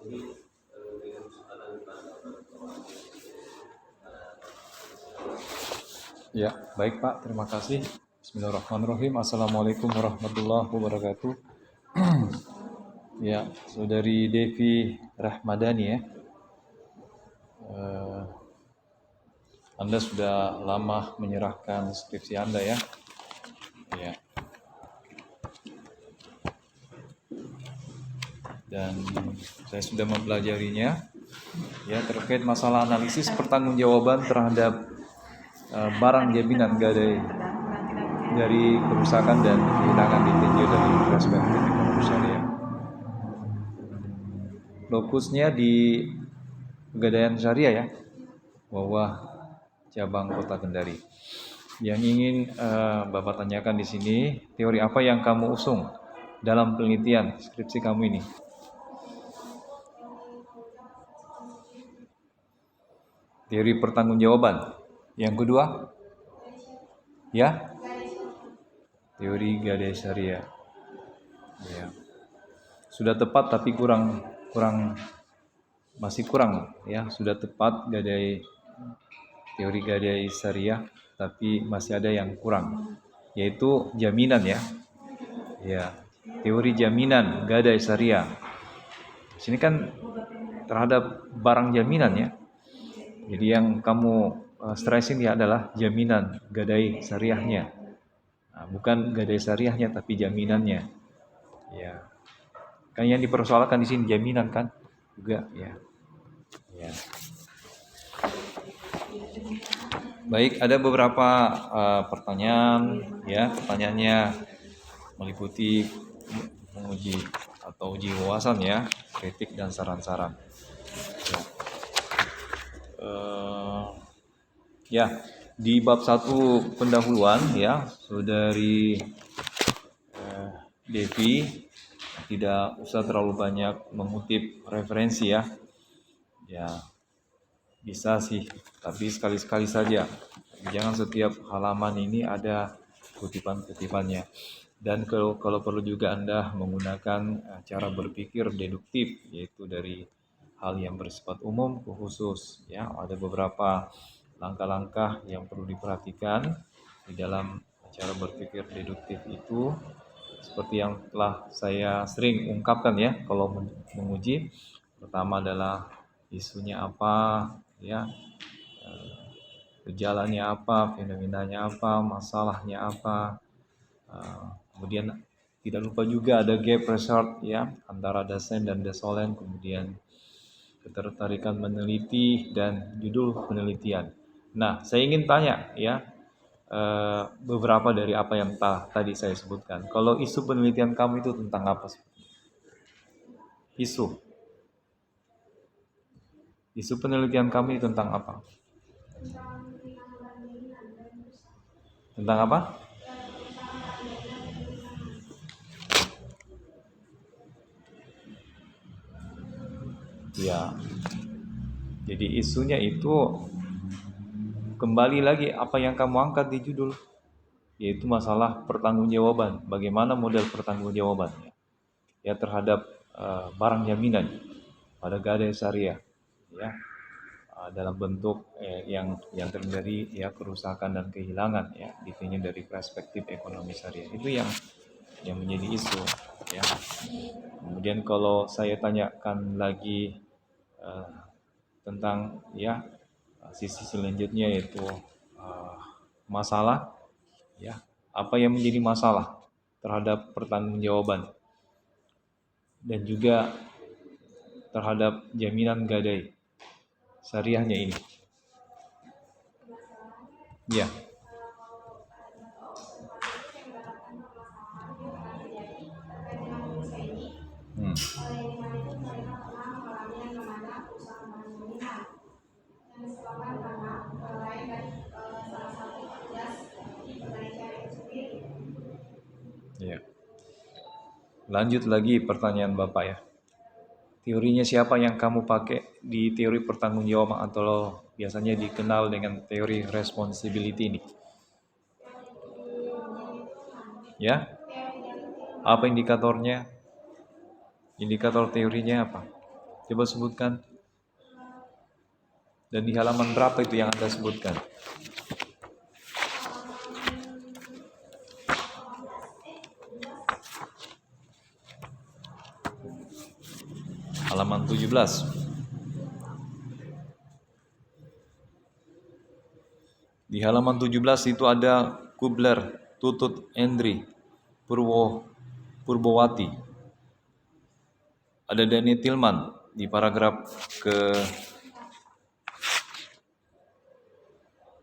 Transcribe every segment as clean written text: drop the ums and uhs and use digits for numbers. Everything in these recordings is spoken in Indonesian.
Ya, baik Pak, terima kasih. Bismillahirrahmanirrahim. Assalamualaikum warahmatullahi wabarakatuh. Ya, Saudari Devi Rahmadani ya. Anda sudah lama menyerahkan skripsi Anda ya. Ya. Dan saya sudah mempelajarinya ya terkait masalah analisis pertanggungjawaban terhadap barang jaminan gadai dari kerusakan dan kehilangan ditinjau dari perspektif ekonomi syariah. Lokusnya di Pegadaian Syariah ya, Wawah cabang Kota Kendari. Yang ingin Bapak tanyakan di sini, teori apa yang kamu usung dalam penelitian skripsi kamu ini? Teori pertanggungjawaban. Yang kedua, ya, teori gadai syariah. Ya. Sudah tepat tapi masih kurang ya. Sudah tepat teori gadai syariah, tapi masih ada yang kurang, yaitu jaminan ya. Ya, teori jaminan gadai syariah. Sini kan terhadap barang jaminan ya. Jadi yang kamu stressing ya adalah jaminan gadai syariahnya. Nah, bukan gadai syariahnya tapi jaminannya. Ya. Kan yang dipersoalkan di sini jaminan kan juga ya. Ya. Baik, ada beberapa pertanyaan ya. Pertanyaannya meliputi menguji atau uji wawasan ya, kritik dan saran-saran. Ya. Ya, di bab 1 pendahuluan ya, Saudari Devi tidak usah terlalu banyak mengutip referensi ya. Ya, bisa sih, tapi sekali-sekali saja. Jangan setiap halaman ini ada kutipan-kutipannya. Dan kalau perlu juga Anda menggunakan cara berpikir deduktif, yaitu dari hal yang bersifat umum ke khusus ya. Ada beberapa langkah-langkah yang perlu diperhatikan di dalam cara berpikir deduktif itu, seperti yang telah saya sering ungkapkan ya kalau menguji. Pertama adalah isunya apa ya, gejalanya apa, fenomenanya apa, masalahnya apa. Kemudian tidak lupa juga ada gap research ya antara dosen dan desolen, kemudian ketertarikan meneliti dan judul penelitian. Nah, saya ingin tanya ya, beberapa dari apa yang tadi saya sebutkan. Kalau isu penelitian kamu itu tentang apa sih? Isu penelitian kamu itu tentang apa? Tentang apa? Ya. Jadi isunya itu kembali lagi apa yang kamu angkat di judul, yaitu masalah pertanggungjawaban. Bagaimana model pertanggungjawaban ya terhadap barang jaminan pada gadai syariah ya, dalam bentuk yang terdiri ya kerusakan dan kehilangan ya, ditinjau dari perspektif ekonomi syariah. Itu yang menjadi isu ya. Kemudian kalau saya tanyakan lagi tentang ya sisi selanjutnya, yaitu masalah ya, apa yang menjadi masalah terhadap pertanggungjawaban dan juga terhadap jaminan gadai syariahnya ini ya. Ya. Lanjut lagi pertanyaan Bapak ya. Teorinya siapa yang kamu pakai di teori pertanggungjawaban atau biasanya dikenal dengan teori responsibility ini? Ya? Apa indikatornya? Indikator teorinya apa? Coba sebutkan. Dan di halaman berapa itu yang Anda sebutkan? Halaman 17. Di halaman 17 itu ada Kubler, Tutut, Endri, Purbowati. Ada Danny Tillman di paragraf ke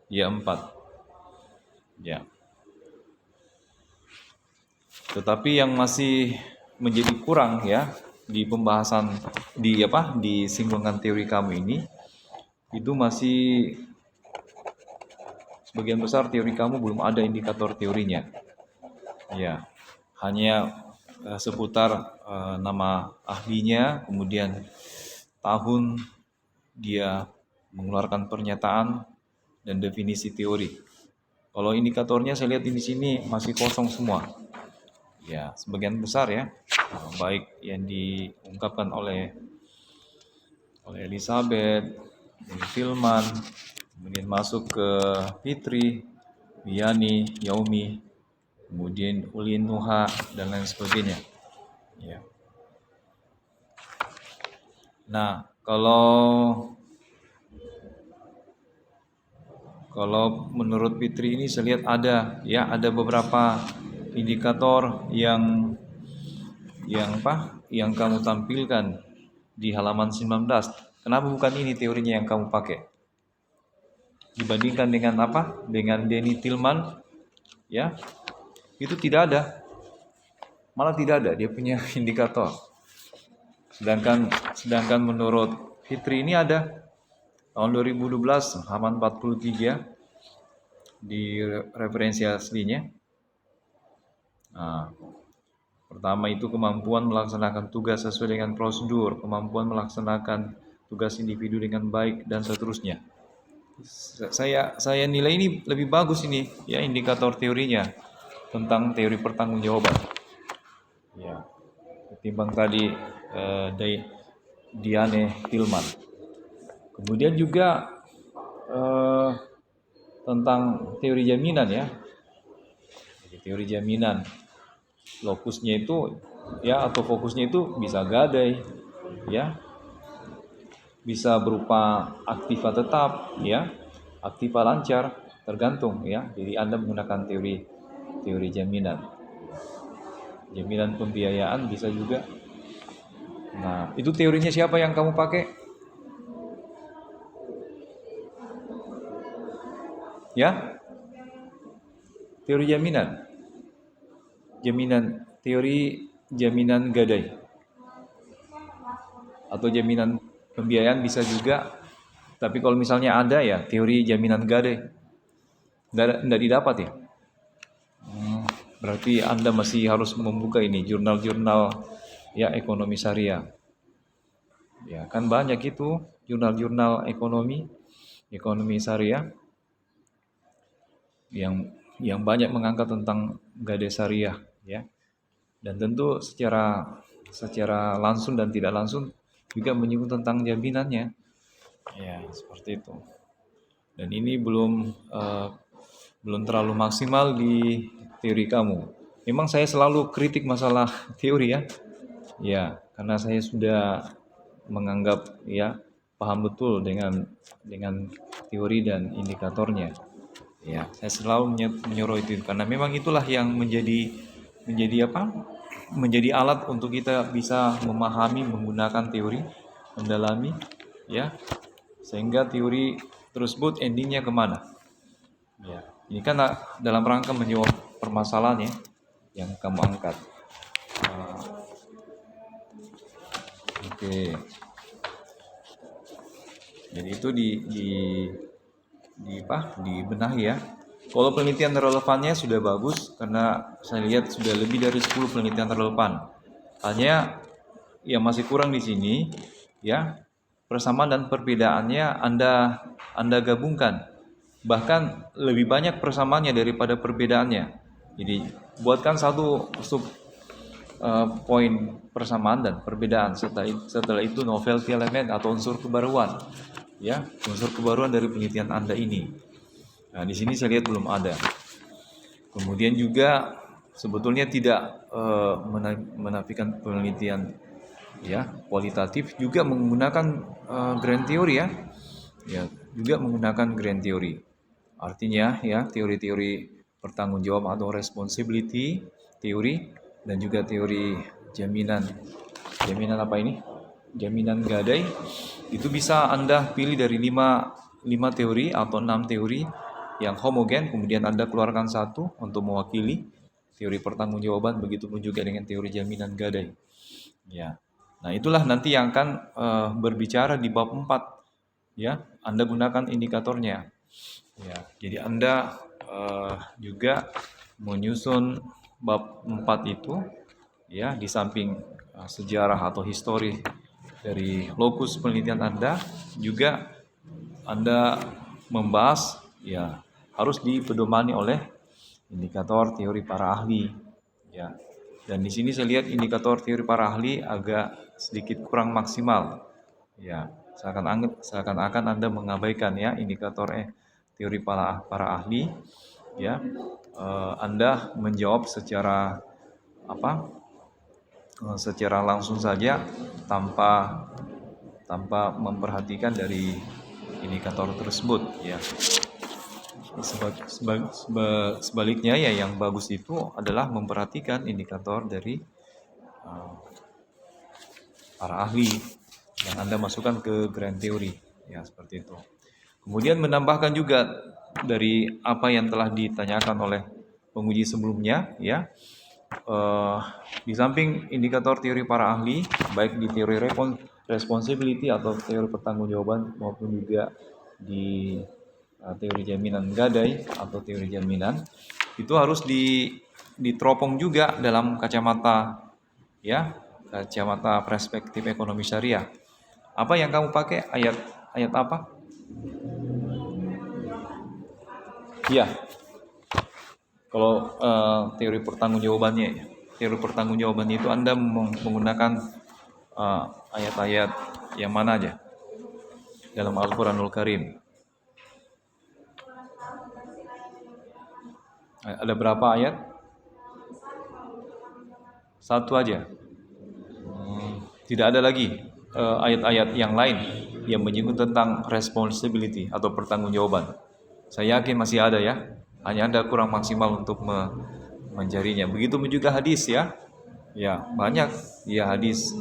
4. Ya. Tetapi yang masih menjadi kurang ya di pembahasan di singgungan teori kamu ini, itu masih sebagian besar teori kamu belum ada indikator teorinya. Ya, hanya seputar nama ahlinya, kemudian tahun dia mengeluarkan pernyataan dan definisi teori. Kalau indikatornya saya lihat di sini masih kosong semua. Ya, sebagian besar ya, baik yang diungkapkan oleh Elizabeth, Tillman, kemudian masuk ke Fitri, Vianney, Yaomi, kemudian Ulin Nuha dan lain sebagainya. Ya. Nah, kalau menurut Fitri ini saya lihat ada beberapa indikator yang kamu tampilkan di halaman 19. Kenapa bukan ini teorinya yang kamu pakai? Dibandingkan dengan dengan Danny Tillman, ya, itu tidak ada. Malah tidak ada dia punya indikator. Sedangkan menurut Fitri ini ada tahun 2012 halaman 43 di referensi aslinya. Nah, pertama itu kemampuan melaksanakan tugas sesuai dengan prosedur, kemampuan melaksanakan tugas individu dengan baik dan seterusnya. Saya nilai ini lebih bagus ini ya indikator teorinya tentang teori pertanggungjawaban. Ya, ketimbang tadi Diane Tillman. Kemudian juga tentang teori jaminan ya. Jadi, teori jaminan lokusnya itu ya atau fokusnya itu bisa gadai ya, bisa berupa aktiva tetap ya, aktiva lancar, tergantung ya. Jadi Anda menggunakan teori jaminan pembiayaan bisa juga. Nah, itu teorinya siapa yang kamu pakai? Ya, teori teori jaminan gadai atau jaminan pembiayaan bisa juga. Tapi kalau misalnya ada ya teori jaminan gadai tidak didapat ya. Berarti Anda masih harus membuka ini jurnal-jurnal ya ekonomi syariah. Ya kan banyak itu jurnal-jurnal ekonomi syariah yang banyak mengangkat tentang gadai syariah ya. Dan tentu secara langsung dan tidak langsung juga menyinggung tentang jaminannya. Ya, seperti itu. Dan ini belum terlalu maksimal di teori kamu. Memang saya selalu kritik masalah teori ya. Ya, karena saya sudah menganggap ya paham betul dengan teori dan indikatornya. Ya, saya selalu menyoroti itu karena memang itulah yang menjadi alat untuk kita bisa memahami, menggunakan teori, mendalami ya, sehingga teori tersebut endingnya kemana ya. Ini kan dalam rangka menjawab permasalahannya yang kamu angkat. Oke. Jadi itu dibenahi ya. Kalau penelitian relevannya sudah bagus karena saya lihat sudah lebih dari 10 penelitian relevan. Hanya yang masih kurang di sini ya, persamaan dan perbedaannya Anda gabungkan. Bahkan lebih banyak persamaannya daripada perbedaannya. Jadi buatkan satu poin persamaan dan perbedaan. Setelah itu novelty element atau unsur kebaruan, ya, unsur kebaruan dari penelitian Anda ini. Nah, di sini saya lihat belum ada. Kemudian juga sebetulnya tidak menafikan penelitian ya kualitatif, juga menggunakan grand theory ya. Ya, juga menggunakan grand theory. Artinya ya, teori-teori pertanggungjawaban atau responsibility teori, dan juga teori jaminan apa ini? Jaminan gadai. Itu bisa Anda pilih dari 5 teori atau 6 teori yang homogen, kemudian Anda keluarkan satu untuk mewakili teori pertanggungjawaban, begitupun juga dengan teori jaminan gadai. Ya. Nah, itulah nanti yang akan berbicara di bab 4. Ya, Anda gunakan indikatornya. Ya, jadi Anda juga menyusun bab 4 itu ya, di samping sejarah atau histori dari lokus penelitian Anda, juga Anda membahas ya harus dipedomani oleh indikator teori para ahli ya. Dan di sini saya lihat indikator teori para ahli agak sedikit kurang maksimal ya. Seakan-akan Anda mengabaikan ya indikator teori para ahli ya. Anda menjawab secara secara langsung saja tanpa memperhatikan dari indikator tersebut ya. Sebaliknya ya, yang bagus itu adalah memperhatikan indikator dari para ahli yang Anda masukkan ke grand theory ya, seperti itu. Kemudian menambahkan juga dari apa yang telah ditanyakan oleh penguji sebelumnya ya, di samping indikator teori para ahli, baik di teori responsibility atau teori pertanggungjawaban maupun juga di teori jaminan gadai atau teori jaminan, itu harus diteropong juga dalam kacamata ya, kacamata perspektif ekonomi syariah. Apa yang kamu pakai? Ayat apa? Ya, kalau teori pertanggungjawabannya itu Anda menggunakan ayat-ayat yang mana aja dalam Al-Quranul Karim? Ada berapa ayat? Satu aja. Tidak ada lagi ayat-ayat yang lain yang menyinggung tentang responsibility atau pertanggungjawaban. Saya yakin masih ada ya. Hanya Anda kurang maksimal untuk mencarinya. Begitu juga hadis ya. Ya, banyak ya hadis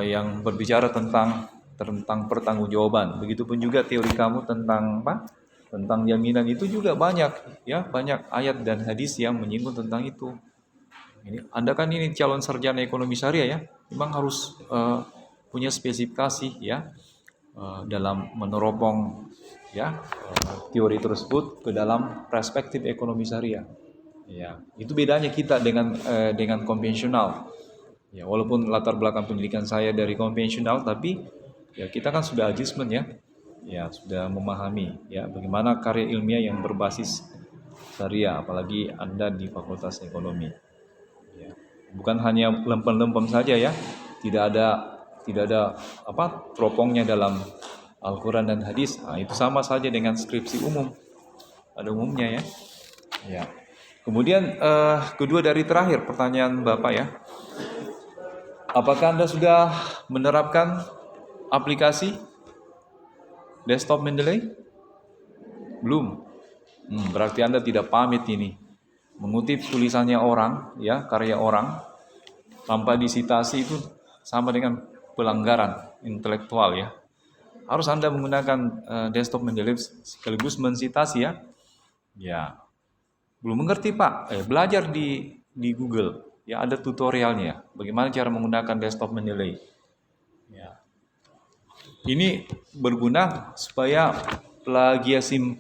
yang berbicara tentang pertanggungjawaban. Begitupun juga teori kamu tentang apa? Tentang jaminan itu juga banyak ya, banyak ayat dan hadis yang menyinggung tentang itu. Ini Anda kan ini calon sarjana ekonomi syariah ya, memang harus punya spesifikasi ya dalam meneropong ya teori tersebut ke dalam perspektif ekonomi syariah. Ya, itu bedanya kita dengan konvensional. Ya, walaupun latar belakang pendidikan saya dari konvensional, tapi ya kita kan sudah adjustment ya. Ya, sudah memahami ya bagaimana karya ilmiah yang berbasis syariah, apalagi Anda di Fakultas Ekonomi. Ya. Bukan hanya lempem-lempem saja ya. Tidak ada teropongnya dalam Al-Quran dan hadis. Nah, itu sama saja dengan skripsi umum. Ada umumnya ya. Ya. Kemudian kedua dari terakhir pertanyaan Bapak ya. Apakah Anda sudah menerapkan aplikasi desktop Mendeley? Belum. Berarti Anda tidak pamit ini. Mengutip tulisannya orang, ya, karya orang tanpa disitasi itu sama dengan pelanggaran intelektual ya. Harus Anda menggunakan desktop Mendeley sekaligus mensitasi ya. Ya. Belum mengerti Pak? Belajar di Google. Ya, ada tutorialnya. Bagaimana cara menggunakan desktop Mendeley. Ya. Ini berguna supaya plagiarism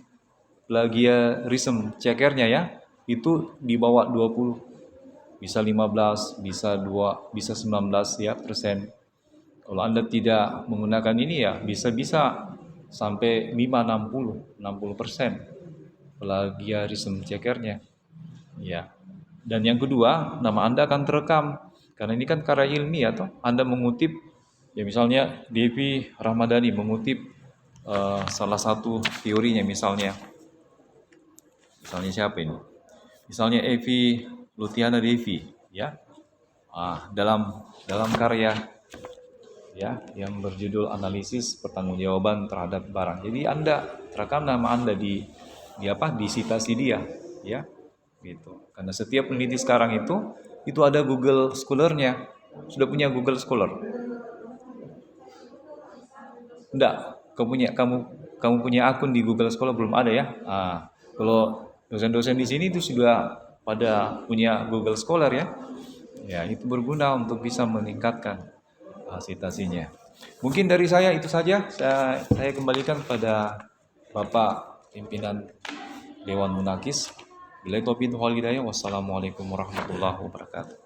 checkernya ya itu di bawah 20, bisa 15, bisa 2, bisa 19 ya persen. Kalau Anda tidak menggunakan ini ya bisa sampai 60% plagiarism checkernya. Ya. Dan yang kedua, nama Anda akan terekam Karena ini kan karya ilmiah toh. Anda mengutip, ya misalnya Devi Ramadhani mengutip salah satu teorinya misalnya siapa ini? Misalnya Evi Lutiana Devi, ya. Dalam karya ya yang berjudul analisis pertanggungjawaban terhadap barang. Jadi Anda terekam nama Anda di sitasi dia, ya. Gitu. Karena setiap peneliti sekarang itu ada Google Scholar-nya. Sudah punya Google Scholar? Enggak. Kamu punya akun di Google Scholar belum ada ya? Kalau dosen-dosen di sini itu sudah pada punya Google Scholar ya. Ya, itu berguna untuk bisa meningkatkan citasinya. Mungkin dari saya itu saja. Saya kembalikan pada Bapak pimpinan Dewan Munakis. Bila taufiq wal hidayah. Wassalamualaikum warahmatullahi wabarakatuh.